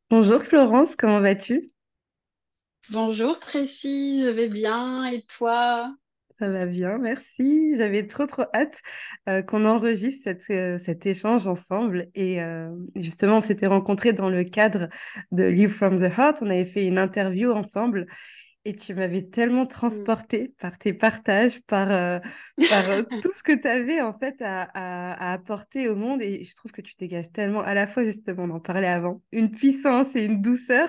Bonjour Florence, comment vas-tu? Bonjour Tracy, je vais bien et toi? Ça va bien, merci. J'avais trop hâte qu'on enregistre cet échange ensemble. Et justement, on s'était rencontrés dans le cadre de Live from the Heart. On avait fait une interview ensemble et tu m'avais tellement Mm. transportée par tes partages, par tout ce que tu avais en fait à apporter au monde. Et je trouve que tu dégages tellement, à la fois justement, on en parlait avant, une puissance et une douceur.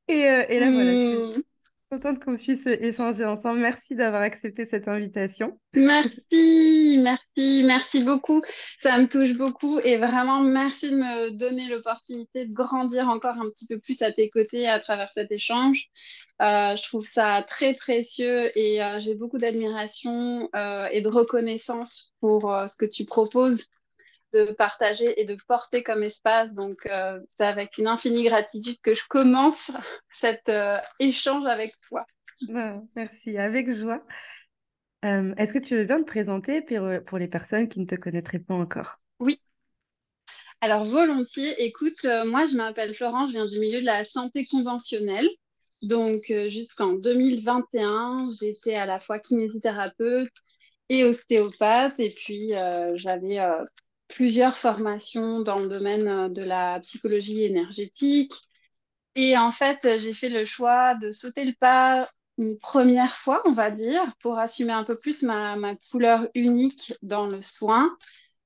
Et là, voilà, je suis Mm. contente qu'on puisse échanger ensemble. Merci d'avoir accepté cette invitation. Merci beaucoup. Ça me touche beaucoup et vraiment merci de me donner l'opportunité de grandir encore un petit peu plus à tes côtés à travers cet échange. Je trouve ça très précieux et j'ai beaucoup d'admiration et de reconnaissance pour ce que tu proposes de partager et de porter comme espace. Donc, c'est avec une infinie gratitude que je commence cet échange avec toi. Merci, avec joie. Est-ce que tu veux bien te présenter pour les personnes qui ne te connaîtraient pas encore? Oui, alors volontiers. Écoute, moi, je m'appelle Florence, je viens du milieu de la santé conventionnelle. Donc, jusqu'en 2021, j'étais à la fois kinésithérapeute et ostéopathe. Et puis, j'avais plusieurs formations dans le domaine de la psychologie énergétique. Et en fait, j'ai fait le choix de sauter le pas une première fois, on va dire, pour assumer un peu plus ma couleur unique dans le soin.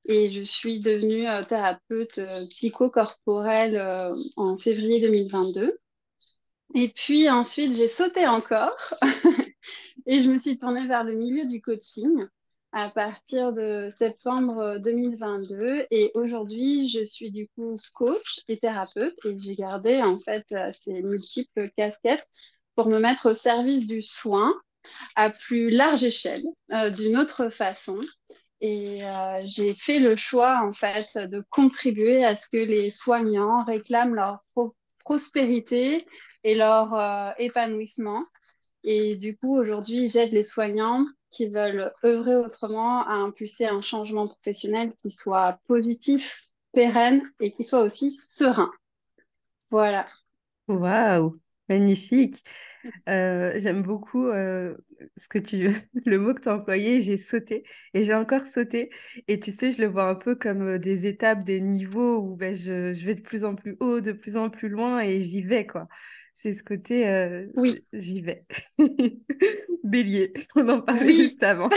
Et je suis devenue thérapeute psychocorporelle en février 2022. Et puis ensuite, j'ai sauté encore et je me suis tournée vers le milieu du coaching à partir de septembre 2022. Et aujourd'hui, je suis du coup coach et thérapeute et j'ai gardé en fait ces multiples casquettes pour me mettre au service du soin à plus large échelle, d'une autre façon. Et j'ai fait le choix en fait de contribuer à ce que les soignants réclament leur prospérité et leur épanouissement. Et du coup, aujourd'hui, j'aide les soignants qui veulent œuvrer autrement à impulser un changement professionnel qui soit positif, pérenne et qui soit aussi serein. Voilà. Waouh, magnifique. J'aime beaucoup le mot que tu as employé, j'ai sauté et j'ai encore sauté. Et tu sais, je le vois un peu comme des étapes, des niveaux où ben, je vais de plus en plus haut, de plus en plus loin et j'y vais, quoi. C'est ce côté, Oui, j'y vais. Bélier, on en parlait oui, juste avant.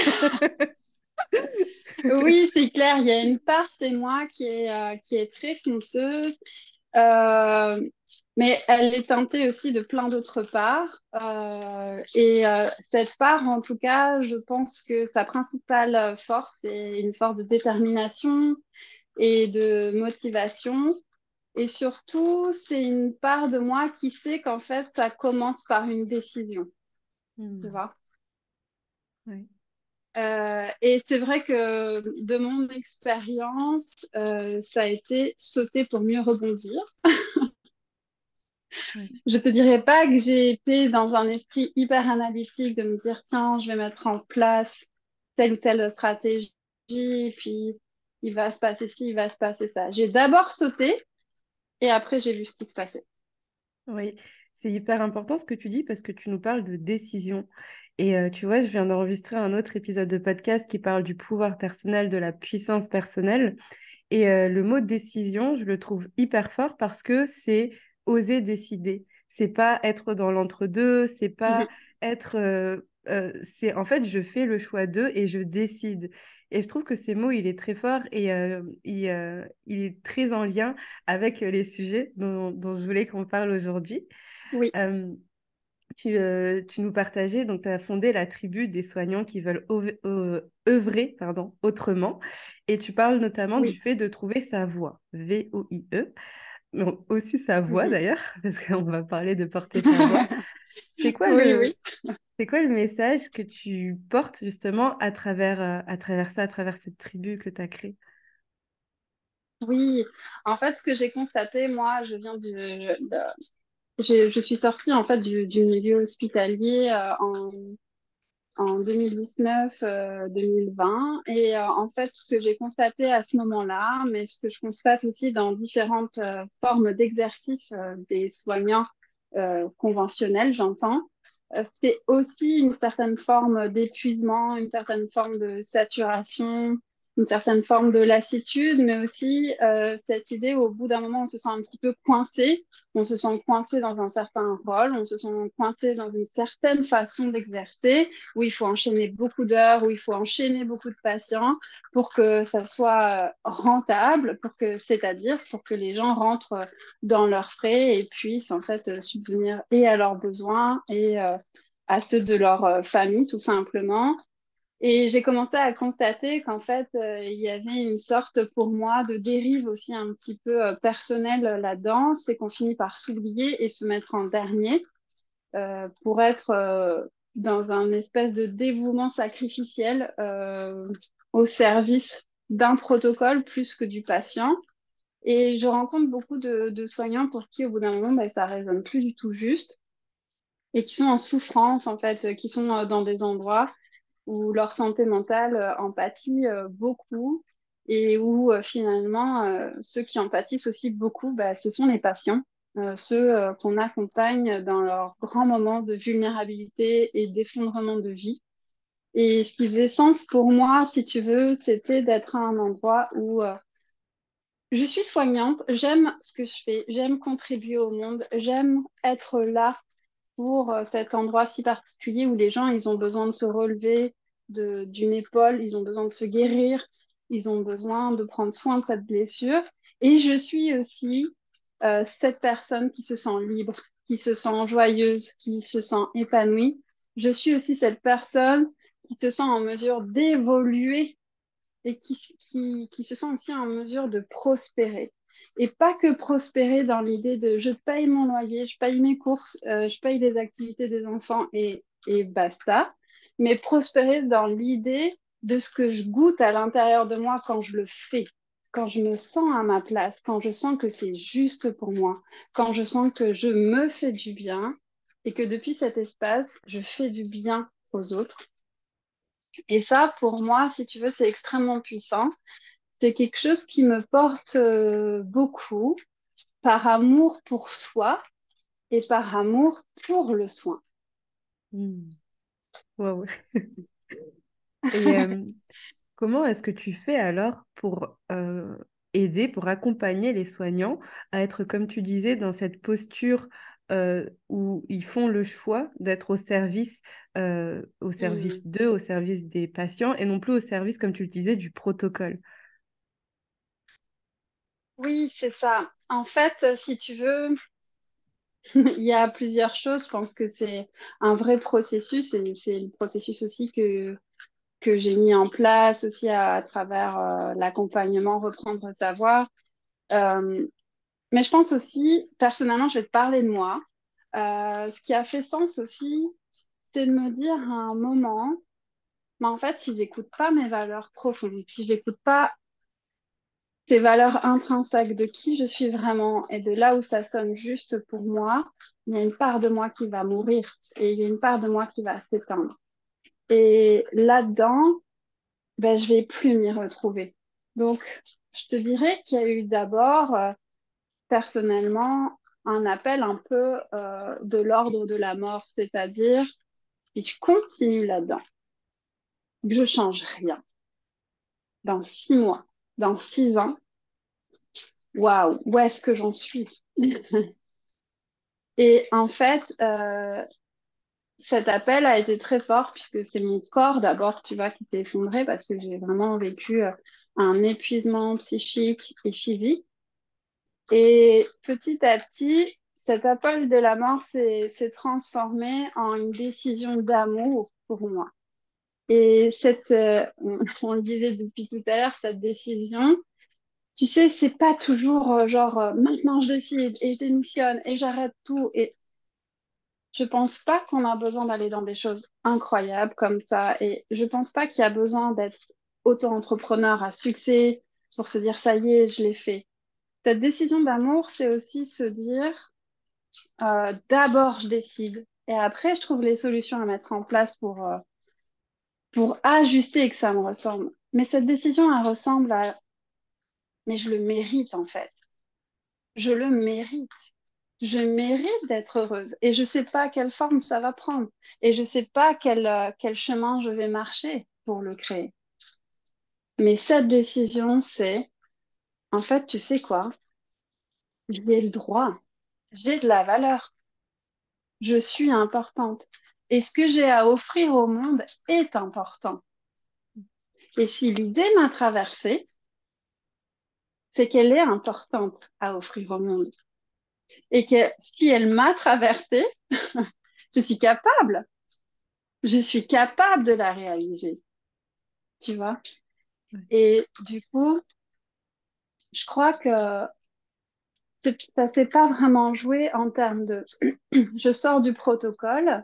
oui, c'est clair. Il y a une part chez moi qui est très fonceuse. Euh, mais elle est teintée aussi de plein d'autres parts. Cette part, en tout cas, je pense que sa principale force est une force de détermination et de motivation. Et surtout, c'est une part de moi qui sait qu'en fait, ça commence par une décision, tu Hmm, vois. ouais. Et c'est vrai que de mon expérience, ça a été sauter pour mieux rebondir. Ouais. Je te dirais pas que j'ai été dans un esprit hyper analytique de me dire, tiens, je vais mettre en place telle ou telle stratégie, puis il va se passer ci, il va se passer ça. J'ai d'abord sauté et après j'ai vu ce qui se passait. Oui, c'est hyper important ce que tu dis parce que tu nous parles de décision. Et tu vois, je viens d'enregistrer un autre épisode de podcast qui parle du pouvoir personnel, de la puissance personnelle. Et le mot décision, je le trouve hyper fort parce que c'est oser décider. C'est pas être dans l'entre-deux, c'est pas Mhm. être. C'est en fait, je fais le choix d'eux et je décide. Et je trouve que ces mots, il est très fort et il est très en lien avec les sujets dont je voulais qu'on parle aujourd'hui. Oui. Euh, tu nous partageais, donc tu as fondé la tribu des soignants qui veulent œuvrer pardon, autrement. Et tu parles notamment du Oui. fait de trouver sa voie, VOIE, mais aussi sa voix Mhm. d'ailleurs, parce qu'on va parler de porter sa voix. C'est quoi Oui, oui. c'est quoi le message que tu portes justement à travers ça, à travers cette tribu que tu as créée? Oui. En fait, ce que j'ai constaté, moi, je suis sortie en fait du milieu hospitalier en 2019, 2020. Et en fait, ce que j'ai constaté à ce moment-là, mais ce que je constate aussi dans différentes formes d'exercice des soignants conventionnels, j'entends, c'est aussi une certaine forme d'épuisement, une certaine forme de saturation, une certaine forme de lassitude, mais aussi cette idée où, au bout d'un moment, on se sent un petit peu coincé, on se sent coincé dans un certain rôle, on se sent coincé dans une certaine façon d'exercer, où il faut enchaîner beaucoup d'heures, où il faut enchaîner beaucoup de patients pour que ça soit rentable, c'est-à-dire pour que les gens rentrent dans leurs frais et puissent en fait subvenir et à leurs besoins et à ceux de leur famille, tout simplement. Et j'ai commencé à constater qu'en fait, il y avait une sorte pour moi de dérive aussi un petit peu personnelle là-dedans, c'est qu'on finit par s'oublier et se mettre en dernier pour être dans un espèce de dévouement sacrificiel au service d'un protocole plus que du patient. Et je rencontre beaucoup de soignants pour qui, au bout d'un moment, bah, ça résonne plus du tout juste et qui sont en souffrance, en fait, qui sont dans des endroits où leur santé mentale en pâtit beaucoup et où finalement ceux qui en pâtissent aussi beaucoup, bah, ce sont les patients, ceux qu'on accompagne dans leurs grands moments de vulnérabilité et d'effondrement de vie. Et ce qui faisait sens pour moi, si tu veux, c'était d'être à un endroit où je suis soignante, j'aime ce que je fais, j'aime contribuer au monde, j'aime être là pour cet endroit si particulier où les gens, ils ont besoin de se relever d'une épaule, ils ont besoin de se guérir, ils ont besoin de prendre soin de cette blessure. Et je suis aussi cette personne qui se sent libre, qui se sent joyeuse, qui se sent épanouie. Je suis aussi cette personne qui se sent en mesure d'évoluer et qui se sent aussi en mesure de prospérer. Et pas que prospérer dans l'idée de je paye mon loyer, je paye mes courses, je paye les activités des enfants et basta, mais prospérer dans l'idée de ce que je goûte à l'intérieur de moi quand je le fais, quand je me sens à ma place, quand je sens que c'est juste pour moi, quand je sens que je me fais du bien et que depuis cet espace, je fais du bien aux autres. Et ça, pour moi, si tu veux, c'est extrêmement puissant. C'est quelque chose qui me porte beaucoup par amour pour soi et par amour pour le soin. Hmm. Waouh. Et comment est-ce que tu fais alors pour aider, pour accompagner les soignants à être, comme tu disais, dans cette posture où ils font le choix d'être au Mm. service d'eux, au service des patients, et non plus au service, comme tu le disais, du protocole. Oui, c'est ça. En fait, si tu veux, il y a plusieurs choses. Je pense que c'est un vrai processus et c'est le processus aussi que j'ai mis en place aussi à travers l'accompagnement Reprendre Savoir. Euh, mais je pense aussi, personnellement, je vais te parler de moi. Ce qui a fait sens aussi, c'est de me dire à un moment, mais en fait, si j'écoute pas mes valeurs profondes, si j'écoute pas ces valeurs intrinsèques de qui je suis vraiment et de là où ça sonne juste pour moi, il y a une part de moi qui va mourir et il y a une part de moi qui va s'éteindre. Et là-dedans, ben, je vais plus m'y retrouver. Donc, je te dirais qu'il y a eu d'abord, personnellement, un appel un peu de l'ordre de la mort, c'est-à-dire si je continue là-dedans, que je change rien, dans 6 mois, dans 6 ans, waouh, où est-ce que j'en suis? Et en fait, cet appel a été très fort puisque c'est mon corps d'abord, tu vois, qui s'est effondré parce que j'ai vraiment vécu un épuisement psychique et physique. Et petit à petit, cet appel de la mort s'est transformé en une décision d'amour pour moi. Et on le disait depuis tout à l'heure, cette décision, tu sais, c'est pas toujours maintenant je décide et je démissionne et j'arrête tout. Et je pense pas qu'on a besoin d'aller dans des choses incroyables comme ça. Et je pense pas qu'il y a besoin d'être auto-entrepreneur à succès pour se dire ça y est, je l'ai fait. Cette décision d'amour, c'est aussi se dire d'abord je décide et après je trouve les solutions à mettre en place pour ajuster et que ça me ressemble. Mais cette décision, elle ressemble à... Mais je le mérite en fait. Je le mérite. Je mérite d'être heureuse. Et je ne sais pas quelle forme ça va prendre. Et je ne sais pas quel chemin je vais marcher pour le créer. Mais cette décision, c'est, en fait, tu sais quoi? J'ai le droit. J'ai de la valeur. Je suis importante. Et ce que j'ai à offrir au monde est important. Et si l'idée m'a traversée, c'est qu'elle est importante à offrir au monde. Et que si elle m'a traversée, je suis capable. Je suis capable de la réaliser, tu vois. Ouais. Et du coup, je crois que ça s'est pas vraiment joué en termes de je sors du protocole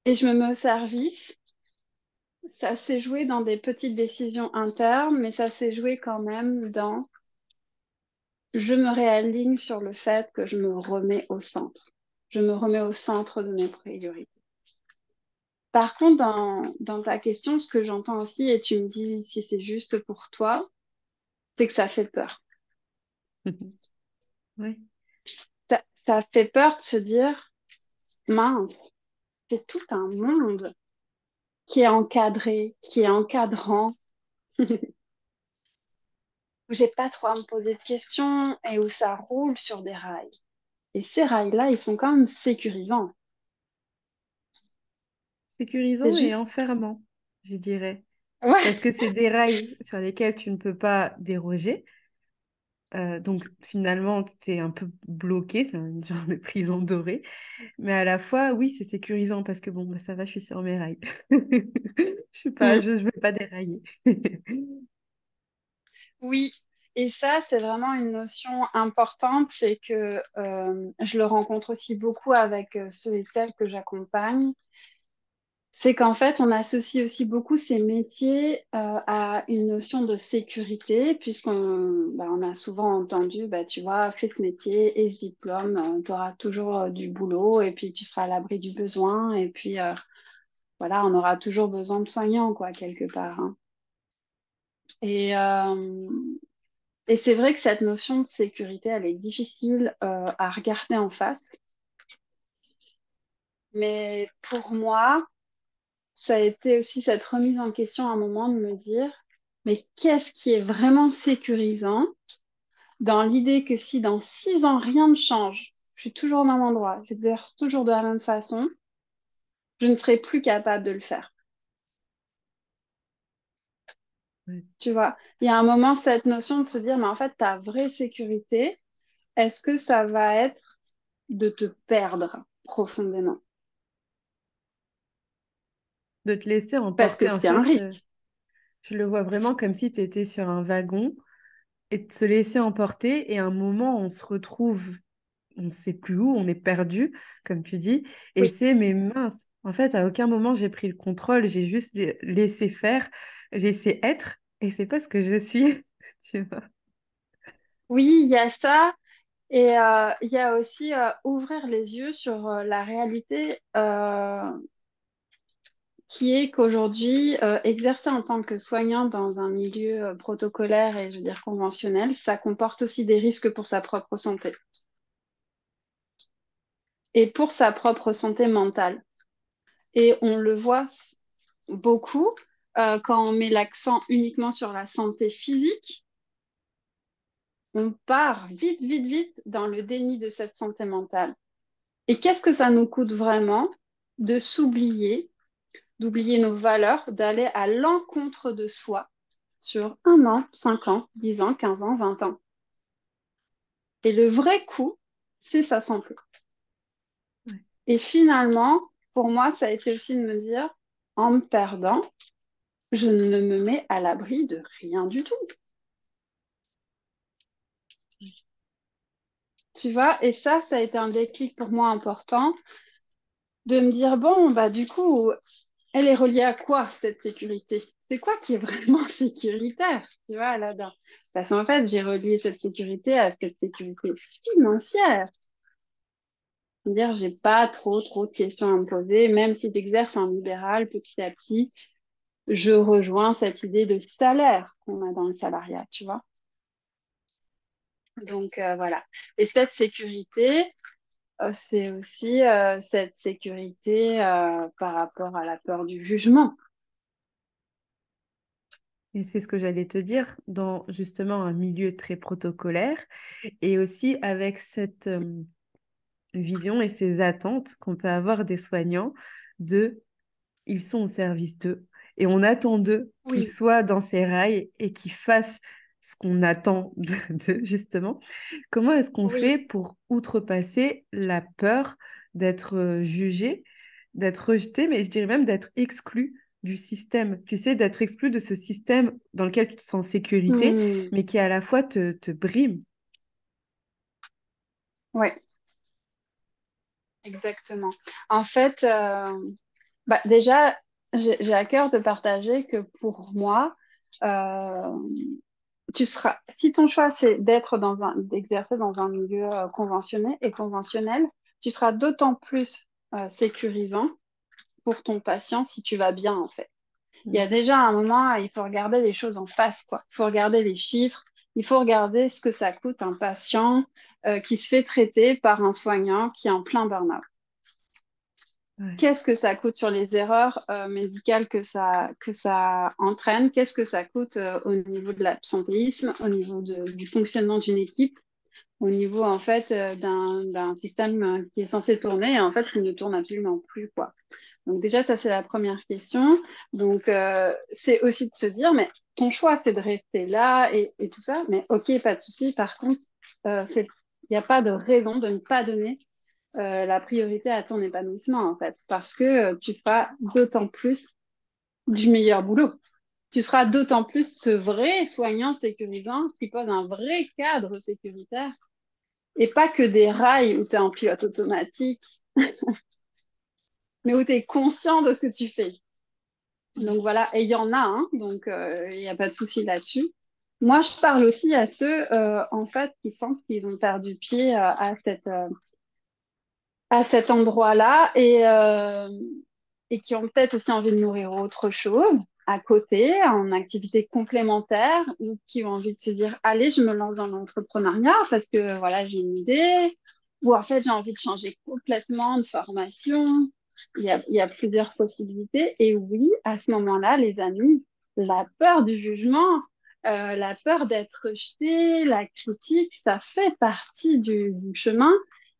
et je me mets au service. Ça s'est joué dans des petites décisions internes, mais ça s'est joué quand même dans je me réaligne sur le fait que je me remets au centre. Je me remets au centre de mes priorités. Par contre, dans ta question, ce que j'entends aussi, et tu me dis si c'est juste pour toi, c'est que ça fait peur. Ouais. Ça fait peur de se dire, mince, c'est tout un monde qui est encadré, qui est encadrant, où j'ai pas trop à me poser de questions et où ça roule sur des rails. Et ces rails-là, ils sont quand même sécurisants. C'est Sécurisant et juste, enfermant, je dirais. ouais, Parce que c'est des rails sur lesquels tu ne peux pas déroger. Donc finalement, tu es un peu bloqué, c'est un genre de prison dorée. Mais à la fois, oui, c'est sécurisant parce que bon, bah, ça va, je suis sur mes rails. Je suis pas, mm, je vais pas dérailler. oui. Et ça, c'est vraiment une notion importante, c'est que je le rencontre aussi beaucoup avec ceux et celles que j'accompagne. C'est qu'en fait, on associe aussi beaucoup ces métiers à une notion de sécurité, on a souvent entendu, bah, tu vois, fais ce métier et ce diplôme, tu auras toujours du boulot et puis tu seras à l'abri du besoin et puis voilà, on aura toujours besoin de soignants, quoi, quelque part, hein. Et, euh, et c'est vrai que cette notion de sécurité, elle est difficile à regarder en face, mais pour moi, ça a été aussi cette remise en question à un moment de me dire, mais qu'est-ce qui est vraiment sécurisant dans l'idée que si dans 6 ans rien ne change, je suis toujours au même endroit, j'exerce toujours de la même façon, je ne serai plus capable de le faire. Ouais. Tu vois, il y a un moment, cette notion de se dire, mais en fait, ta vraie sécurité, est-ce que ça va être de te perdre profondément? De te laisser Parce que emporter, en c'est un fait, risque. je le vois vraiment comme si tu étais sur un wagon et de se laisser emporter et à un moment, on se retrouve, on ne sait plus où, on est perdu, comme tu dis, et Oui. c'est, mais mince, en fait, à aucun moment j'ai pris le contrôle, j'ai juste laissé faire, laissé être, et c'est pas ce que je suis, tu vois. Oui, il y a ça. Et il y a aussi ouvrir les yeux sur la réalité qui est qu'aujourd'hui, exercer en tant que soignant dans un milieu protocolaire et je veux dire conventionnel, ça comporte aussi des risques pour sa propre santé et pour sa propre santé mentale. Et on le voit beaucoup quand on met l'accent uniquement sur la santé physique, on part vite, vite, vite dans le déni de cette santé mentale. Et qu'est-ce que ça nous coûte vraiment de s'oublier, d'oublier nos valeurs, d'aller à l'encontre de soi sur 1 an, 5 ans, 10 ans, 15 ans, 20 ans. Et le vrai coût, c'est sa santé. Ouais. Et finalement, pour moi, ça a été aussi de me dire, en me perdant, je ne me mets à l'abri de rien du tout. Tu vois, et ça a été un déclic pour moi important de me dire, bon, bah du coup, elle est reliée à quoi, cette sécurité? C'est quoi qui est vraiment sécuritaire, tu vois, là-dedans? Parce qu'en fait, j'ai relié cette sécurité à cette sécurité financière. Dire, j'ai pas trop de questions à me poser, même si tu exerces en libéral petit à petit, je rejoins cette idée de salaire qu'on a dans le salariat, tu vois. Donc voilà. Et cette sécurité, c'est aussi cette sécurité par rapport à la peur du jugement. Et c'est ce que j'allais te dire, dans justement un milieu très protocolaire et aussi avec cette vision et ces attentes qu'on peut avoir des soignants de ils sont au service d'eux et on attend d'eux qu'ils Oui, soient dans ces rails et qu'ils fassent ce qu'on attend d'eux, justement. Comment est-ce qu'on fait oui, pour outrepasser la peur d'être jugé, d'être rejeté, mais je dirais même d'être exclu du système, tu sais, d'être exclu de ce système dans lequel tu te sens en sécurité, hmm, mais qui à la fois te brime. ouais, exactement. En fait, bah, déjà, j'ai à cœur de partager que pour moi, euh, tu seras, si ton choix c'est d'exercer dans un milieu conventionné et conventionnel, tu seras d'autant plus sécurisant pour ton patient si tu vas bien en fait. Il y a Mm. déjà un moment, il faut regarder les choses en face, quoi. Il faut regarder les chiffres, il faut regarder ce que ça coûte un patient qui se fait traiter par un soignant qui est en plein burn-out. Ouais. Qu'est-ce que ça coûte sur les erreurs médicales que ça entraîne? Qu'est-ce que ça coûte au niveau de l'absentéisme, au niveau du fonctionnement d'une équipe, au niveau en fait d'un système qui est censé tourner et en fait qui ne tourne absolument plus, quoi. Donc déjà, ça c'est la première question. Donc c'est aussi de se dire, mais ton choix c'est de rester là et tout ça, mais ok, pas de souci. Par contre, il n'y a pas de raison de ne pas donner la priorité à ton épanouissement, en fait, parce que tu feras d'autant plus du meilleur boulot. Tu seras d'autant plus ce vrai soignant sécurisant qui pose un vrai cadre sécuritaire et pas que des rails où tu es en pilote automatique, mais où tu es conscient de ce que tu fais. Donc voilà, et il y en a, hein, donc il n'y a pas de souci là-dessus. Moi, je parle aussi à ceux, en fait, qui sentent qu'ils ont perdu pied à cet endroit-là et qui ont peut-être aussi envie de nourrir autre chose à côté, en activité complémentaire, ou qui ont envie de se dire, allez, je me lance dans l'entrepreneuriat parce que voilà, j'ai une idée, ou en fait, j'ai envie de changer complètement de formation. Il y a plusieurs possibilités. Et oui, à ce moment-là, les amis, la peur du jugement, la peur d'être rejeté, la critique, ça fait partie du chemin.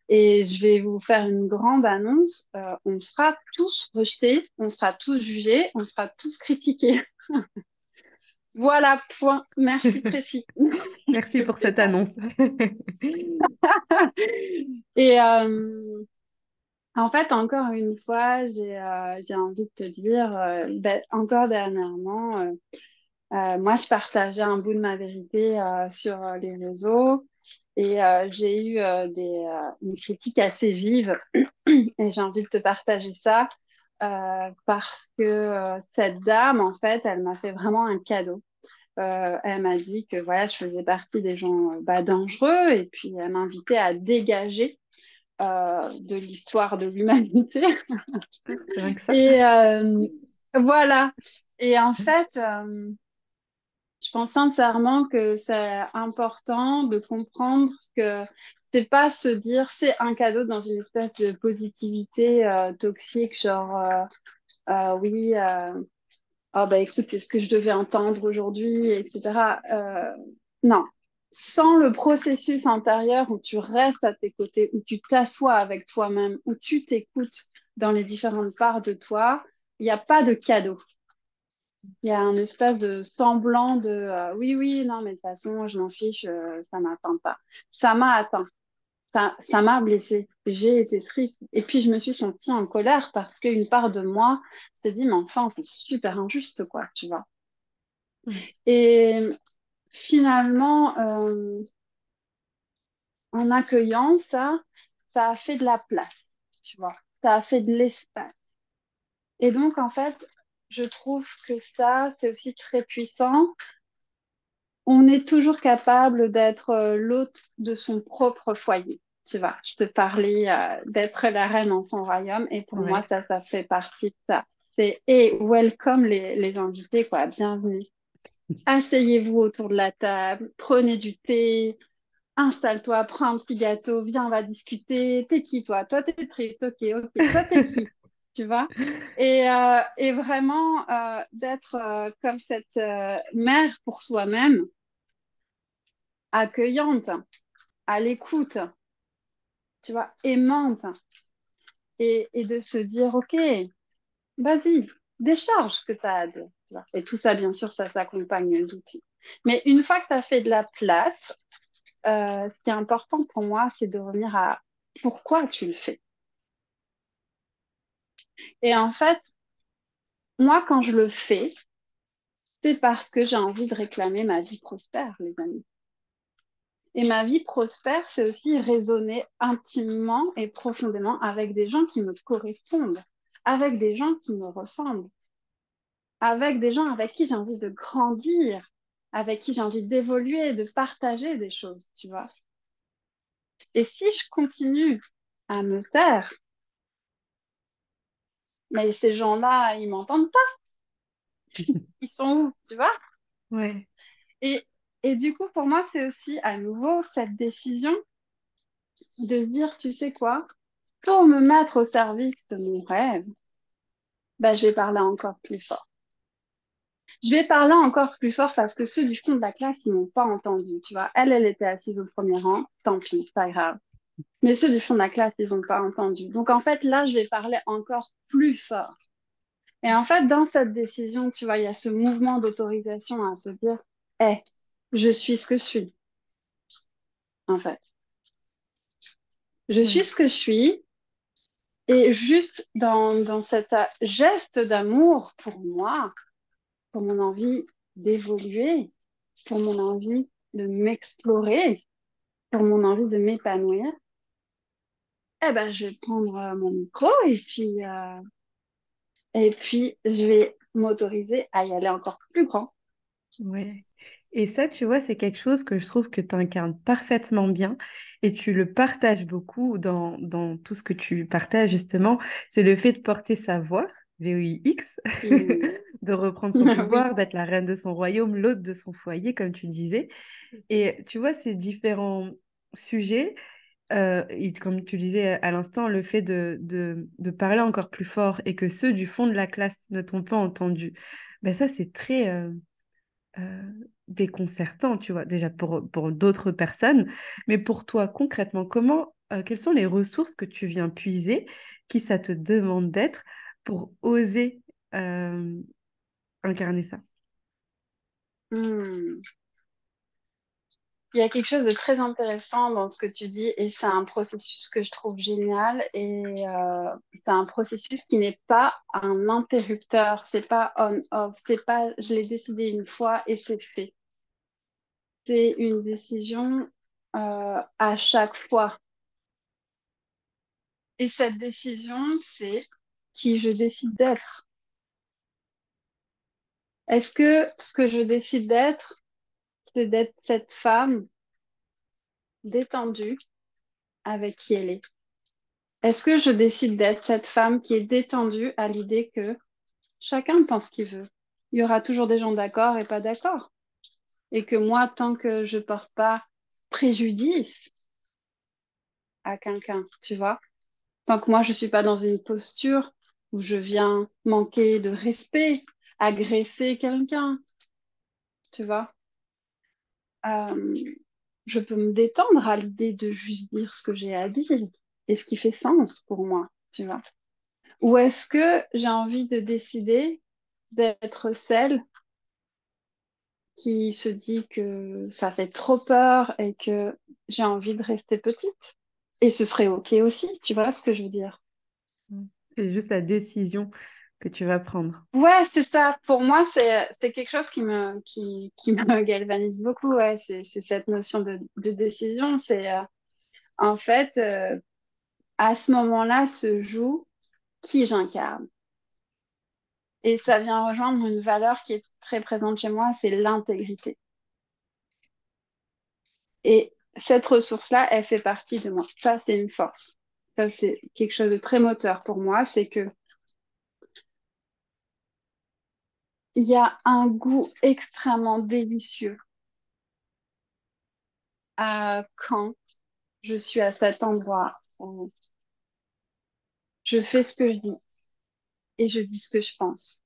Et je vais vous faire une grande annonce. On sera tous rejetés, on sera tous jugés, on sera tous critiqués. Voilà, point. Merci, précis. Merci Je pour cette plaisante. annonce. Et en fait, encore une fois, j'ai envie de te dire, ben, encore dernièrement, moi, je partageais un bout de ma vérité sur les réseaux et j'ai eu une critique assez vive et j'ai envie de te partager ça parce que cette dame, en fait, elle m'a fait vraiment un cadeau. Elle m'a dit que voilà, je faisais partie des gens bah, dangereux et puis elle m'invitait à dégager de l'histoire de l'humanité. C'est rien que ça. Et voilà. Et en fait, je pense sincèrement que c'est important de comprendre que c'est pas se dire c'est un cadeau dans une espèce de positivité toxique, genre oui, ah bah écoute, c'est ce que je devais entendre aujourd'hui, etc. Non. Sans le processus intérieur où tu restes à tes côtés, où tu t'assois avec toi-même, où tu t'écoutes dans les différentes parts de toi, il n'y a pas de cadeau. Il y a un espèce de semblant de oui, oui, non, mais de toute façon, je m'en fiche, ça m'atteint pas. Ça m'a atteint, ça m'a blessée. J'ai été triste. Et puis, je me suis sentie en colère parce qu'une part de moi s'est dit, mais enfin, c'est super injuste, quoi, tu vois. Mm. Et finalement, en accueillant ça, ça a fait de la place, tu vois. Ça a fait de l'espace. Et donc, en fait, je trouve que ça, c'est aussi très puissant. On est toujours capable d'être l'hôte de son propre foyer. tu vois. Je te parlais d'être la reine dans son royaume et pour moi, Ouais. ça fait partie de ça. Et welcome les invités, quoi. Bienvenue. Asseyez-vous autour de la table, prenez du thé, installe-toi, prends un petit gâteau, viens, on va discuter. T'es qui, toi? Toi, t'es triste, ok, ok. Toi, t'es qui? Tu vois? Et vraiment d'être comme cette mère pour soi-même, accueillante, à l'écoute, tu vois, aimante, et de se dire, ok, vas-y, décharge ce que tu as à dire. Tu vois. Et tout ça, bien sûr, ça s'accompagne d'outils. Mais une fois que tu as fait de la place, ce qui est important pour moi, c'est de revenir à pourquoi tu le fais. Et en fait, moi, quand je le fais, c'est parce que j'ai envie de réclamer ma vie prospère, les amis. Et ma vie prospère, c'est aussi raisonner intimement et profondément avec des gens qui me correspondent, avec des gens qui me ressemblent, avec des gens avec qui j'ai envie de grandir, avec qui j'ai envie d'évoluer, de partager des choses, tu vois. Et si je continue à me taire, mais ces gens-là, ils m'entendent pas, ils sont où, tu vois? Ouais. Et, et du coup, pour moi, c'est aussi à nouveau cette décision de se dire, tu sais quoi, pour me mettre au service de mon rêve, bah, je vais parler encore plus fort. Je vais parler encore plus fort parce que ceux du fond de la classe, ils m'ont pas entendu, tu vois. Elle était assise au premier rang, tant pis, c'est pas grave. Mais ceux du fond de la classe, ils n'ont pas entendu. Donc en fait, là, je vais parler encore plus fort. Et en fait, dans cette décision, tu vois, il y a ce mouvement d'autorisation à se dire, eh, je suis ce que je suis, en fait. Je suis Ouais. ce que je suis. Et juste dans cet geste d'amour pour moi, pour mon envie d'évoluer, pour mon envie de m'explorer, pour mon envie de m'épanouir, eh ben, je vais prendre mon micro et puis je vais m'autoriser à y aller encore plus grand. Ouais. Et ça, tu vois, c'est quelque chose que je trouve que tu incarnes parfaitement bien et tu le partages beaucoup dans tout ce que tu partages, justement. C'est le fait de porter sa voix, VOIX, Mm. de reprendre son Oui. pouvoir, d'être la reine de son royaume, l'hôte de son foyer, comme tu disais. Et tu vois, ces différents sujets, et comme tu disais à l'instant, le fait de parler encore plus fort et que ceux du fond de la classe ne t'ont pas entendu, ben ça, c'est très euh, déconcertant, tu vois, déjà pour d'autres personnes. Mais pour toi, concrètement, quelles sont les ressources que tu viens puiser, qui ça te demande d'être pour oser euh, incarner ça? Mm. Il y a quelque chose de très intéressant dans ce que tu dis et c'est un processus que je trouve génial et c'est un processus qui n'est pas un interrupteur, c'est pas on-off, c'est pas je l'ai décidé une fois et c'est fait. C'est une décision à chaque fois. Et cette décision, c'est qui je décide d'être. Est-ce que ce que je décide d'être, c'est d'être cette femme détendue avec qui elle est? Est-ce que je décide d'être cette femme qui est détendue à l'idée que chacun pense ce qu'il veut? Il y aura toujours des gens d'accord et pas d'accord. Et que moi, tant que je porte pas préjudice à quelqu'un, tu vois, tant que moi, je suis pas dans une posture où je viens manquer de respect, agresser quelqu'un, tu vois, euh, je peux me détendre à l'idée de juste dire ce que j'ai à dire et ce qui fait sens pour moi, tu vois. Ou est-ce que j'ai envie de décider d'être celle qui se dit que ça fait trop peur et que j'ai envie de rester petite? Et ce serait OK aussi, tu vois ce que je veux dire? Mm. C'est juste la décision que tu vas prendre. Ouais, c'est ça. Pour moi, c'est quelque chose qui me galvanise beaucoup. Ouais, c'est cette notion de décision. C'est en fait à ce moment-là se joue qui j'incarne. Et ça vient rejoindre une valeur qui est très présente chez moi, c'est l'intégrité. Et cette ressource-là, elle fait partie de moi. Ça, c'est une force. Ça, c'est quelque chose de très moteur pour moi. C'est que il y a un goût extrêmement délicieux à quand je suis à cet endroit où je fais ce que je dis et je dis ce que je pense.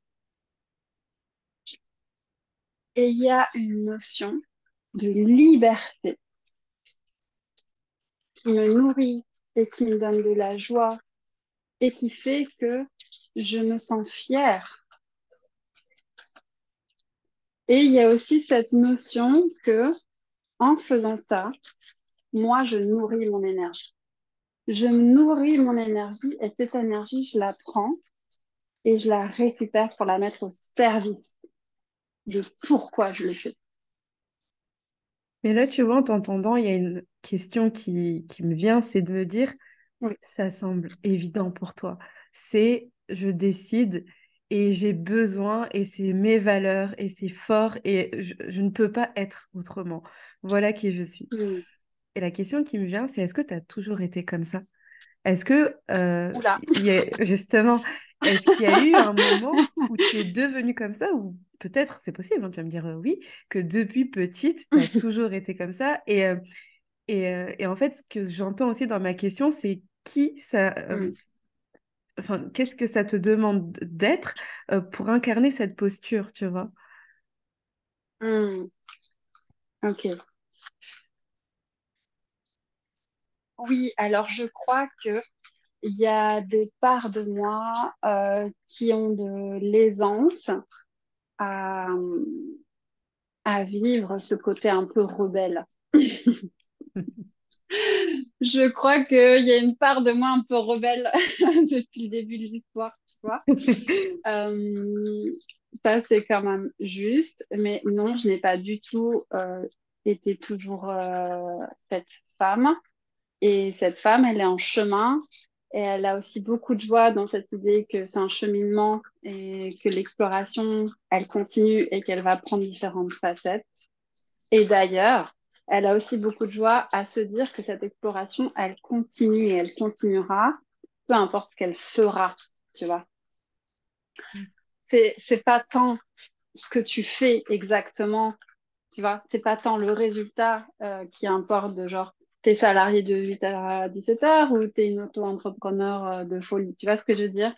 Et il y a une notion de liberté qui me nourrit et qui me donne de la joie et qui fait que je me sens fière. Et il y a aussi cette notion que, en faisant ça, moi, je nourris mon énergie. Je nourris mon énergie et cette énergie, je la prends et je la récupère pour la mettre au service de pourquoi je le fais. Mais là, tu vois, en t'entendant, il y a une question qui me vient, c'est de me dire, Oui. ça semble évident pour toi. C'est je décide et j'ai besoin et c'est mes valeurs et c'est fort et je ne peux pas être autrement. Voilà qui je suis. Hmm. Et la question qui me vient, c'est est-ce que tu as toujours été comme ça? Est-ce que, Oula. justement, est-ce qu'il y a eu un moment où tu es devenue comme ça, ou peut-être, c'est possible, hein, tu vas me dire oui, que depuis petite, tu as toujours été comme ça. Et en fait, ce que j'entends aussi dans ma question, c'est qui ça, Hmm. enfin, qu'est-ce que ça te demande d'être pour incarner cette posture, tu vois? Hmm. Ok. Oui, alors je crois que il y a des parts de moi qui ont de l'aisance à, à vivre ce côté un peu rebelle. Je crois qu'il y a une part de moi un peu rebelle depuis le début de l'histoire, tu vois. Euh, Ça, c'est quand même juste. Mais non, je n'ai pas du tout été toujours cette femme. Et cette femme, elle est en chemin. Et elle a aussi beaucoup de joie dans cette idée que c'est un cheminement et que l'exploration, elle continue et qu'elle va prendre différentes facettes. Et d'ailleurs, elle a aussi beaucoup de joie à se dire que cette exploration, elle continue et elle continuera, peu importe ce qu'elle fera, tu vois. C'est pas tant ce que tu fais exactement, tu vois. C'est pas tant le résultat qui importe de genre, t'es salarié de 8h à 17h ou t'es une auto-entrepreneur de folie. Tu vois ce que je veux dire?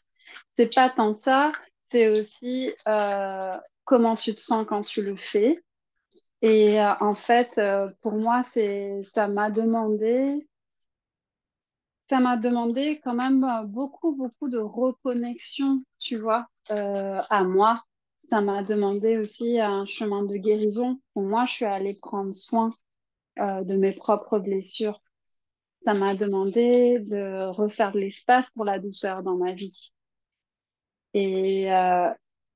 C'est pas tant ça, c'est aussi comment tu te sens quand tu le fais. Et en fait, pour moi, ça m'a demandé quand même beaucoup, beaucoup de reconnexion, tu vois, à moi. Ça m'a demandé aussi un chemin de guérison où moi, je suis allée prendre soin de mes propres blessures. Ça m'a demandé de refaire de l'espace pour la douceur dans ma vie. Et, euh,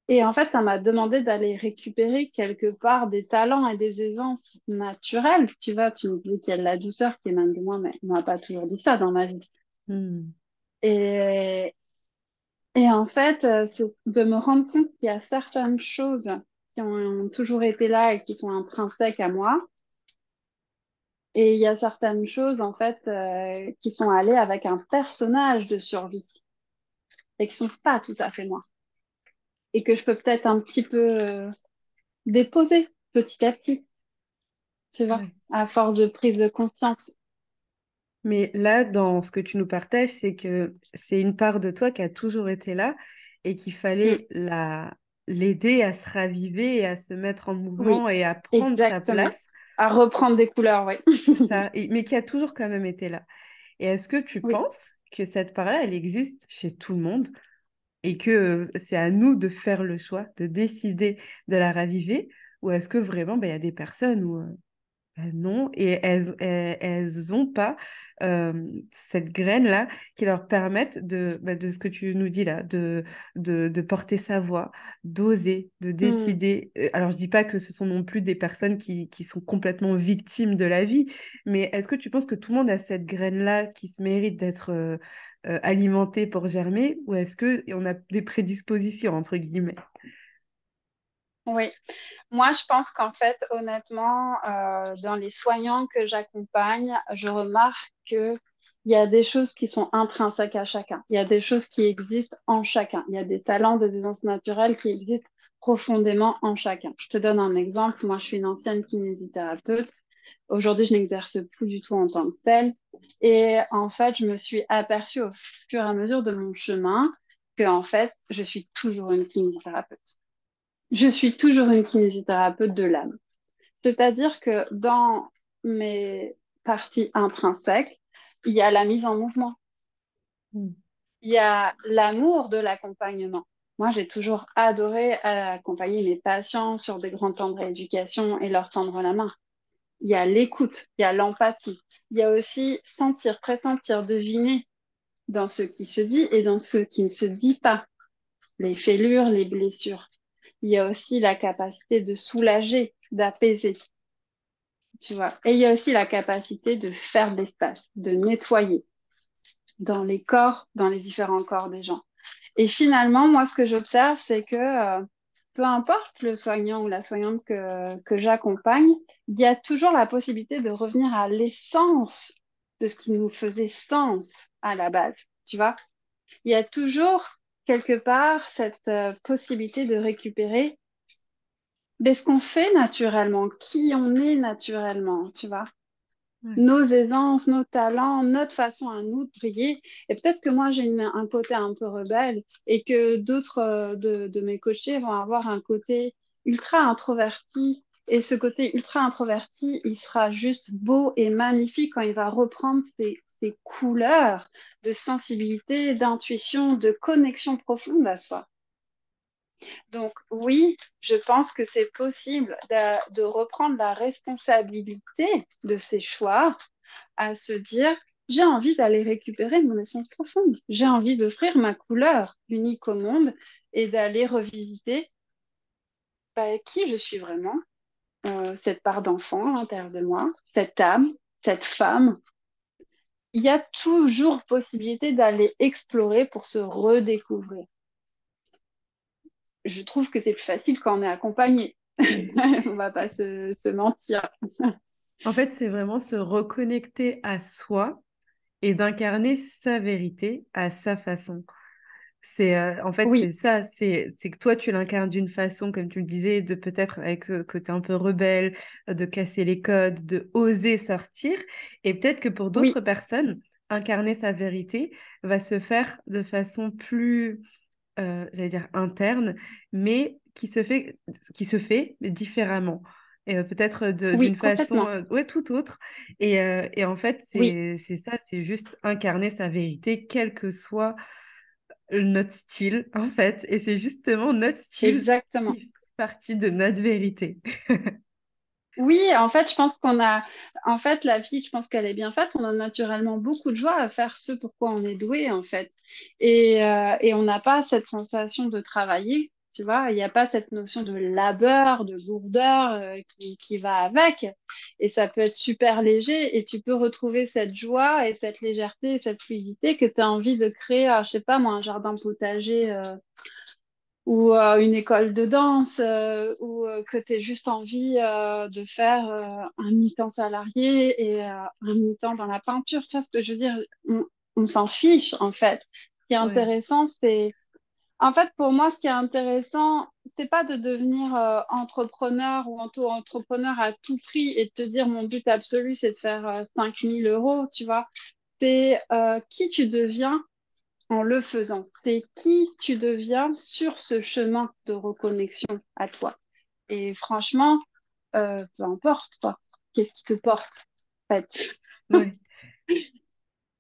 et en fait, ça m'a demandé d'aller récupérer quelque part des talents et des aisances naturelles. Tu vois, tu me dis qu'il y a de la douceur qui émane de moi, mais on m'a pas toujours dit ça dans ma vie. Hmm. Et, et en fait, c'est de me rendre compte qu'il y a certaines choses qui ont toujours été là et qui sont intrinsèques à moi. Et il y a certaines choses, en fait, qui sont allées avec un personnage de survie et qui sont pas tout à fait moi. Et que je peux peut-être un petit peu déposer petit à petit, tu vois, Ouais. à force de prise de conscience. Mais là, dans ce que tu nous partages, c'est que c'est une part de toi qui a toujours été là et qu'il Mm. fallait l'aider à se raviver et à se mettre en Oui, mouvement et à prendre sa exactement. place. À reprendre des couleurs, oui. C'est ça, mais qui a toujours quand même été là. Et est-ce que tu Oui. penses que cette part-là, elle existe chez tout le monde et que c'est à nous de faire le choix, de décider de la raviver, ou est-ce que vraiment, ben, il y a des personnes où non, et elles ont pas cette graine-là qui leur permette de ce que tu nous dis là, de porter sa voix, d'oser, de Mm. décider. Alors, je dis pas que ce sont non plus des personnes qui sont complètement victimes de la vie, mais est-ce que tu penses que tout le monde a cette graine-là qui se mérite d'être alimentée pour germer, ou est-ce que on a des prédispositions, entre guillemets? Oui. Moi, je pense qu'en fait, honnêtement, dans les soignants que j'accompagne, je remarque qu'il y a des choses qui sont intrinsèques à chacun. Il y a des choses qui existent en chacun. Il y a des talents, des aidances naturelles qui existent profondément en chacun. Je te donne un exemple. Moi, je suis une ancienne kinésithérapeute. Aujourd'hui, je n'exerce plus du tout en tant que telle. Et en fait, je me suis aperçue au fur et à mesure de mon chemin que, en fait, je suis toujours une kinésithérapeute. Je suis toujours une kinésithérapeute de l'âme. C'est-à-dire que dans mes parties intrinsèques, il y a la mise en mouvement, Mm. il y a l'amour de l'accompagnement. Moi, j'ai toujours adoré accompagner mes patients sur des grands temps de rééducation et leur tendre la main. Il y a l'écoute, il y a l'empathie, il y a aussi sentir, pressentir, deviner dans ce qui se dit et dans ce qui ne se dit pas, les fêlures, les blessures. Il y a aussi la capacité de soulager, d'apaiser, tu vois. Et il y a aussi la capacité de faire de l'espace, de nettoyer dans les corps, dans les différents corps des gens. Et finalement, moi, ce que j'observe, c'est que peu importe le soignant ou la soignante que j'accompagne, il y a toujours la possibilité de revenir à l'essence de ce qui nous faisait sens à la base, tu vois. Il y a toujours quelque part cette possibilité de récupérer ce qu'on fait naturellement, qui on est naturellement, tu vois. Ouais. Nos aisances, nos talents, notre façon à nous de briller. Et peut-être que moi, j'ai un côté un peu rebelle et que d'autres de mes coachés vont avoir un côté ultra introverti. Et ce côté ultra introverti, il sera juste beau et magnifique quand il va reprendre ses couleurs de sensibilité, d'intuition, de connexion profonde à soi. Donc oui, je pense que c'est possible de reprendre la responsabilité de ses choix, à se dire, j'ai envie d'aller récupérer mon essence profonde, j'ai envie d'offrir ma couleur unique au monde et d'aller revisiter qui je suis vraiment, cette part d'enfant à l'intérieur de moi, cette âme, cette femme. Il y a toujours possibilité d'aller explorer pour se redécouvrir. Je trouve que c'est plus facile quand on est accompagné. On va pas se mentir. En fait, c'est vraiment se reconnecter à soi et d'incarner sa vérité à sa façon. En fait, c'est Oui, ça, c'est que toi, tu l'incarnes d'une façon, comme tu le disais, de peut-être avec ce côté un peu rebelle, de casser les codes, de oser sortir. Et peut-être que pour d'autres oui, personnes, incarner sa vérité va se faire de façon plus, j'allais dire interne, mais qui se fait différemment. Et peut-être oui, d'une façon complètement. ouais, tout autre. Et en fait, Oui, c'est ça, c'est juste incarner sa vérité, quel que soit notre style, en fait. Et c'est justement notre style exactement. qui fait partie de notre vérité. Oui, en fait, je pense en fait, la vie, je pense qu'elle est bien faite. On a naturellement beaucoup de joie à faire ce pourquoi on est doué, en fait. Et on n'a pas cette sensation de travailler, tu vois. Il n'y a pas cette notion de labeur, de lourdeur, qui va avec. Et ça peut être super léger et tu peux retrouver cette joie et cette légèreté et cette fluidité que tu as envie de créer, je sais pas moi, un jardin potager, ou une école de danse, ou que tu aies juste envie de faire un mi-temps salarié et un mi-temps dans la peinture. Tu vois ce que je veux dire? On s'en fiche, en fait. Ce qui est Ouais, intéressant, c'est... En fait, pour moi, ce qui est intéressant, c'est pas de devenir entrepreneur ou auto-entrepreneur à tout prix et de te dire mon but absolu, c'est de faire 5000 euros, tu vois. C'est qui tu deviens en le faisant. C'est qui tu deviens sur ce chemin de reconnexion à toi. Et franchement, peu importe quoi. Qu'est-ce qui te porte, en fait? ouais.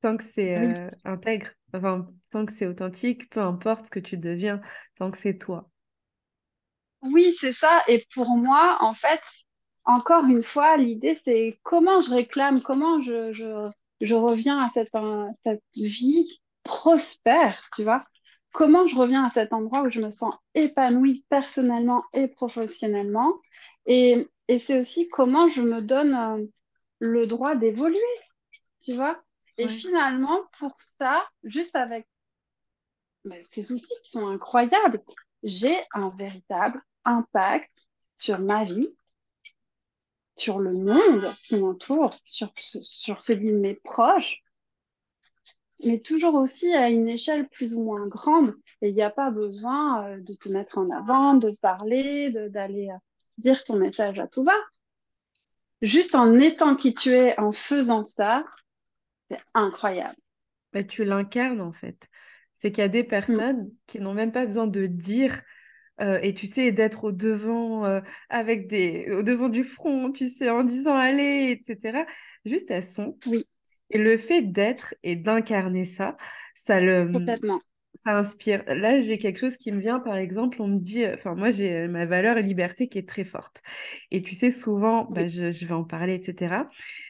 Tant que c'est Oui, intègre, enfin, tant que c'est authentique, peu importe ce que tu deviens, tant que c'est toi. oui, c'est ça. Et pour moi, en fait, encore une fois, l'idée, c'est comment je réclame, comment je reviens à cette vie prospère, tu vois? Comment je reviens à cet endroit où je me sens épanouie personnellement et professionnellement. Et c'est aussi comment je me donne le droit d'évoluer, tu vois? Et Ouais, finalement, pour ça, juste avec ces outils qui sont incroyables, j'ai un véritable impact sur ma vie, sur le monde qui m'entoure, sur celui de mes proches, mais toujours aussi à une échelle plus ou moins grande. Et il n'y a pas besoin de te mettre en avant, de parler, d'aller dire ton message à tout va. Juste en étant qui tu es, en faisant ça, c'est incroyable. Bah, tu l'incarnes en fait. C'est qu'il y a des Mm. personnes qui n'ont même pas besoin de dire et tu sais, d'être au devant, au devant du front, tu sais, en disant allez, etc. Juste elles sont. Oui, Et le fait d'être et d'incarner ça, ça le, complètement. ça inspire. Là, j'ai quelque chose qui me vient, par exemple, on me dit, enfin, moi, j'ai ma valeur et liberté qui est très forte. Et tu sais, souvent, bah, Oui, je vais en parler, etc.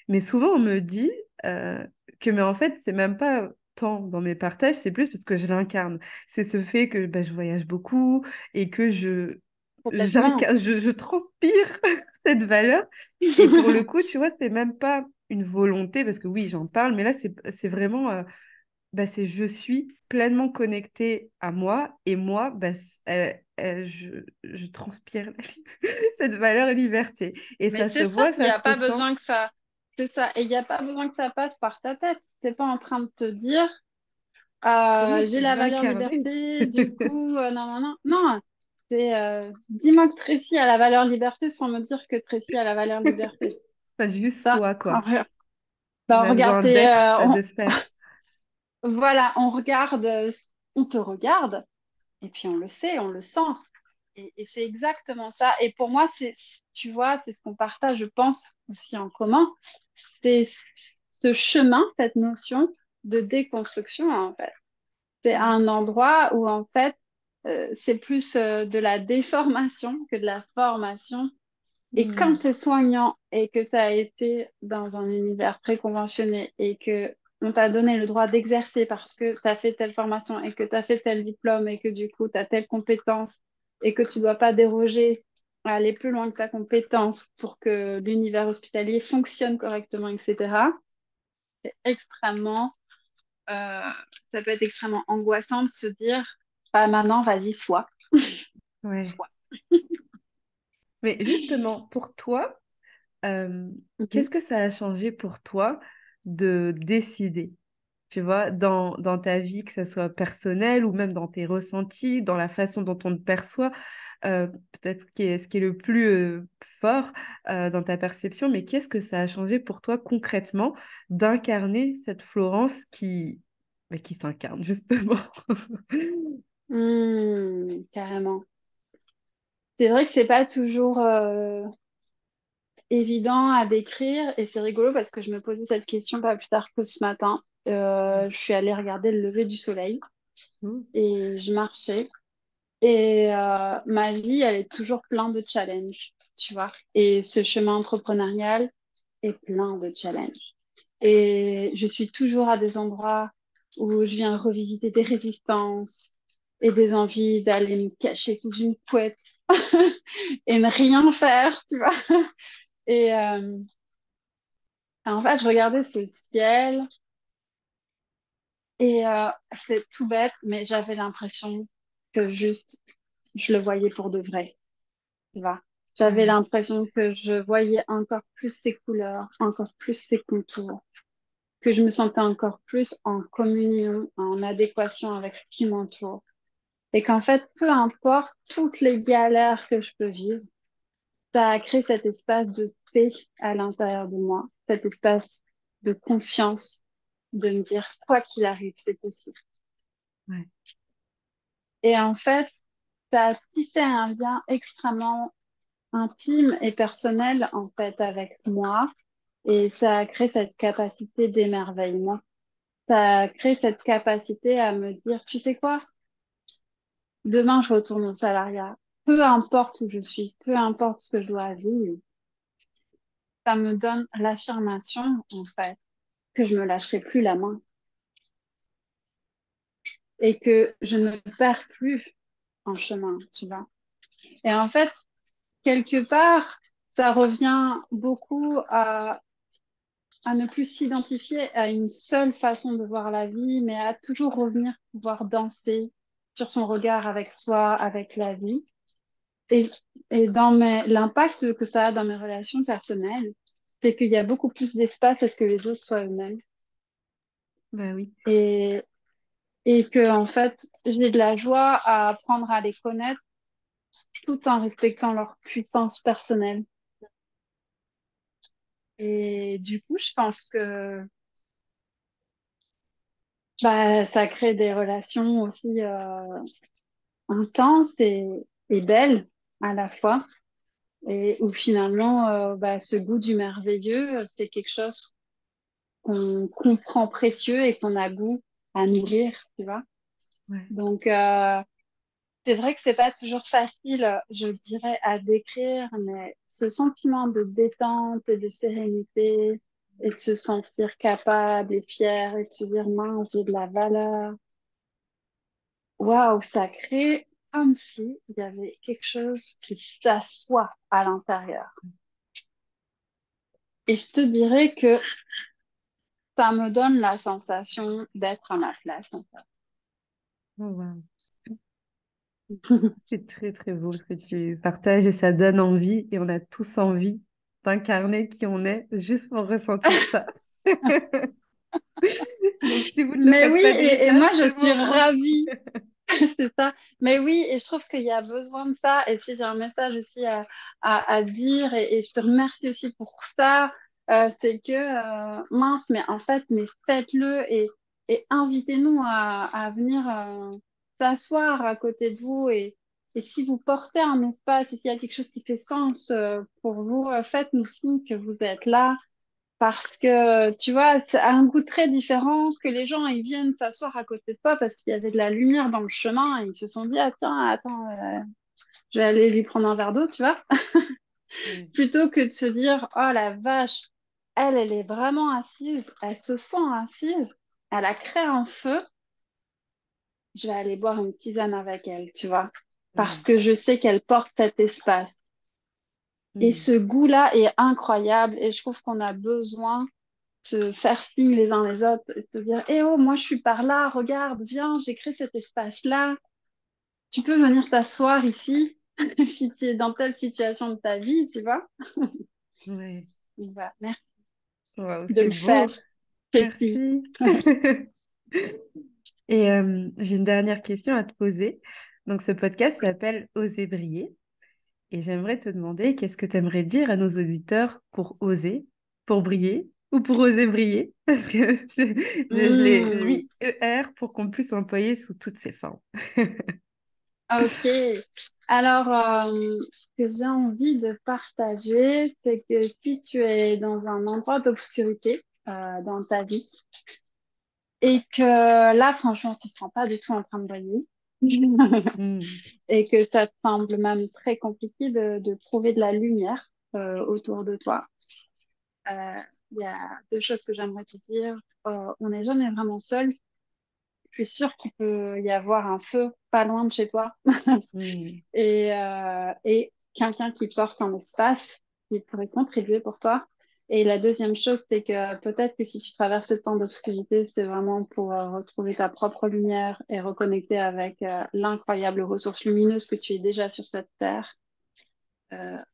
Mais souvent, on me dit que, mais en fait, c'est même pas tant dans mes partages, c'est plus parce que je l'incarne. C'est ce fait que bah, je voyage beaucoup et que complètement. je transpire cette valeur. Et pour le coup, tu vois, c'est même pas une volonté, parce que oui, j'en parle, mais là, c'est vraiment bah, c'est je suis pleinement connectée à moi et moi, bah, je transpire cette valeur liberté. Et Mais ça se c'est ça, voit, il n'y ça a se pas ressent. besoin que ça. C'est ça. Et il n'y a pas besoin que ça passe par ta tête. T'es pas en train de te dire, Comment est-ce j'ai que je la vais valeur incarner? liberté, du coup, non, non, non. Non, c'est dis-moi que Tracy a la valeur liberté sans me dire que Tracy a la valeur liberté. Pas juste Ça, soi, en quoi. vrai. On Ben, a besoin regardez, d'être, pas de faire. voilà, on regarde, on te regarde, et puis on le sait, on le sent. Et c'est exactement ça. Et pour moi, tu vois, c'est ce qu'on partage, je pense, aussi en commun. C'est ce chemin, cette notion de déconstruction, en fait. C'est Mm. un endroit où, en fait, c'est plus de la déformation que de la formation. Et quand Mm. tu es soignant et que tu as été dans un univers très conventionné et que on t'a donné le droit d'exercer parce que tu as fait telle formation et que tu as fait tel diplôme et que du coup tu as telle compétence et que tu dois pas déroger à aller plus loin que ta compétence pour que l'univers hospitalier fonctionne correctement, etc. C'est extrêmement, euh, ça peut être extrêmement angoissant de se dire, bah maintenant, vas-y, sois, Ouais. sois. Mais justement, pour toi, euh, Mhm. qu'est-ce que ça a changé pour toi de décider? Tu vois, dans ta vie, que ce soit personnelle ou même dans tes ressentis, dans la façon dont on te perçoit, peut-être ce qui est le plus fort dans ta perception, mais qu'est-ce que ça a changé pour toi concrètement d'incarner cette Florence bah, qui s'incarne justement? Carrément. C'est vrai que c'est pas toujours évident à décrire et c'est rigolo parce que je me posais cette question pas plus tard que ce matin. Je suis allée regarder le lever du soleil Mm. et je marchais et ma vie, elle est toujours pleine de challenges, tu vois. Et ce chemin entrepreneurial est plein de challenges. Et je suis toujours à des endroits où je viens revisiter des résistances et des envies d'aller me cacher sous une couette et ne rien faire, tu vois. Et en fait, je regardais ce ciel et c'est tout bête, mais j'avais l'impression que juste je le voyais pour de vrai, tu vois. J'avais Ouais. l'impression que je voyais encore plus ses couleurs, encore plus ses contours, que je me sentais encore plus en communion, en adéquation avec ce qui m'entoure. Et qu'en fait, peu importe toutes les galères que je peux vivre, ça a créé cet espace de paix à l'intérieur de moi, cet espace de confiance, de me dire, quoi qu'il arrive, c'est possible. Ouais. Et en fait, ça a tissé un lien extrêmement intime et personnel, en fait, avec moi. Et ça a créé cette capacité d'émerveillement. Ça a créé cette capacité à me dire, tu sais quoi, demain, je retourne au salariat. Peu importe où je suis, peu importe ce que je dois vivre, ça me donne l'affirmation, en fait, que je me lâcherai plus la main et que je ne perds plus en chemin, tu vois. Et en fait, quelque part, ça revient beaucoup à ne plus s'identifier à une seule façon de voir la vie, mais à toujours revenir pouvoir danser sur son regard avec soi, avec la vie. et, l'impact que ça a dans mes relations personnelles, c'est qu'il y a beaucoup plus d'espace à ce que les autres soient eux-mêmes. Bah oui, Et, et que, en fait, j'ai de la joie à apprendre à les connaître tout en respectant leur puissance personnelle. Et du coup, je pense que bah, ça crée des relations aussi intenses et belles à la fois. Et où finalement, bah, ce goût du merveilleux, c'est quelque chose qu'on comprend précieux et qu'on a goût à nourrir, tu vois. ouais, Donc, c'est vrai que c'est pas toujours facile, je dirais, à décrire, mais ce sentiment de détente et de sérénité et de se sentir capable et fier et de se dire, mince, j'ai de la valeur. Waouh, ça crée comme si il y avait quelque chose qui s'assoit à l'intérieur. Et je te dirais que ça me donne la sensation d'être à ma place, en oh, wow. fait. C'est très très beau ce que tu partages et ça donne envie et on a tous envie d'incarner qui on est juste pour ressentir ça. Donc si vous ne le Mais faites oui, pas et déjà, moi c'est je le suis moment. ravie. C'est ça. Mais oui, et je trouve qu'il y a besoin de ça. Et si j'ai un message aussi à dire, et je te remercie aussi pour ça, c'est que, mince, mais en fait, mais faites-le et invitez-nous à venir s'asseoir à côté de vous. Et si vous portez un espace, et s'il y a quelque chose qui fait sens pour vous, faites-nous signe que vous êtes là. Parce que, tu vois, c'est un goût très différent que les gens, ils viennent s'asseoir à côté de toi parce qu'il y avait de la lumière dans le chemin et ils se sont dit, ah tiens, attends, je vais aller lui prendre un verre d'eau, tu vois. Ouais. Plutôt que de se dire, oh la vache, elle est vraiment assise, elle se sent assise, elle a créé un feu, je vais aller boire une tisane avec elle, tu vois. Parce Mm. que je sais qu'elle porte cet espace. Et Mm. ce goût-là est incroyable et je trouve qu'on a besoin se faire signe les uns les autres, et se dire, eh oh, moi je suis par là, regarde, viens, j'ai créé cet espace-là, tu peux venir t'asseoir ici si tu es dans telle situation de ta vie, tu vois. Ouais. Donc, voilà, merci Waouh, de c'est le faire, beau. Christy. Merci. Et j'ai une dernière question à te poser. Donc, ce podcast s'appelle Oser briller. Et j'aimerais te demander qu'est-ce que tu aimerais dire à nos auditeurs pour oser, pour briller ou pour oser briller? Parce que j'ai Hmm, mis ER pour qu'on puisse employer sous toutes ses formes. ok. Alors, ce que j'ai envie de partager, c'est que si tu es dans un endroit d'obscurité dans ta vie, et que là, franchement, tu te sens pas du tout en train de briller. Hmm. Et que ça te semble même très compliqué de trouver de la lumière autour de toi. Euh, Il y a deux choses que j'aimerais te dire. On n'est jamais vraiment seul. Je suis sûre qu'il peut y avoir un feu pas loin de chez toi Hmm. et quelqu'un qui porte un espace qui pourrait contribuer pour toi. Et la deuxième chose, c'est que peut-être que si tu traverses ce temps d'obscurité, c'est vraiment pour retrouver ta propre lumière et reconnecter avec l'incroyable ressource lumineuse que tu es déjà sur cette terre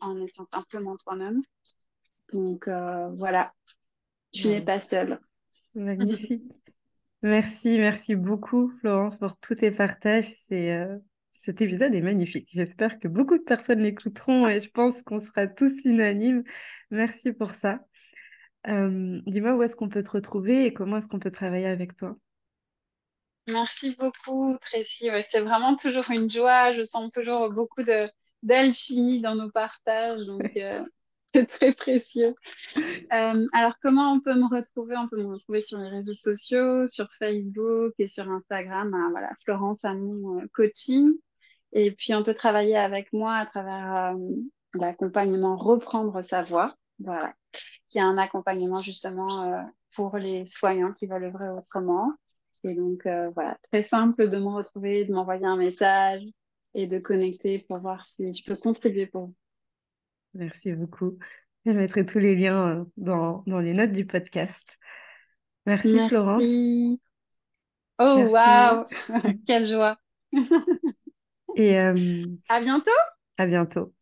en étant simplement toi-même. Donc voilà, tu n'es Waouh, pas seule. magnifique. Merci, merci beaucoup, Florence, pour tous tes partages. Cet épisode est magnifique. J'espère que beaucoup de personnes l'écouteront et je pense qu'on sera tous unanimes. Merci pour ça. Dis-moi où est-ce qu'on peut te retrouver et comment est-ce qu'on peut travailler avec toi? Merci beaucoup, Tracy. Ouais, c'est vraiment toujours une joie. Je sens toujours beaucoup d'alchimie dans nos partages, donc c'est très précieux. Alors, comment on peut me retrouver? On peut me retrouver sur les réseaux sociaux, sur Facebook et sur Instagram. Hein, voilà, Florence Hamon Coaching. Et puis, on peut travailler avec moi à travers l'accompagnement Reprendre sa voix. Voilà, qui est un accompagnement justement pour les soignants qui veulent œuvrer autrement. Et donc, voilà, très simple de me retrouver, de m'envoyer un message et de connecter pour voir si je peux contribuer pour vous. Merci beaucoup. Je mettrai tous les liens dans les notes du podcast. Merci Florence. Merci. Oh, Merci. waouh, quelle joie. Et À bientôt. À bientôt.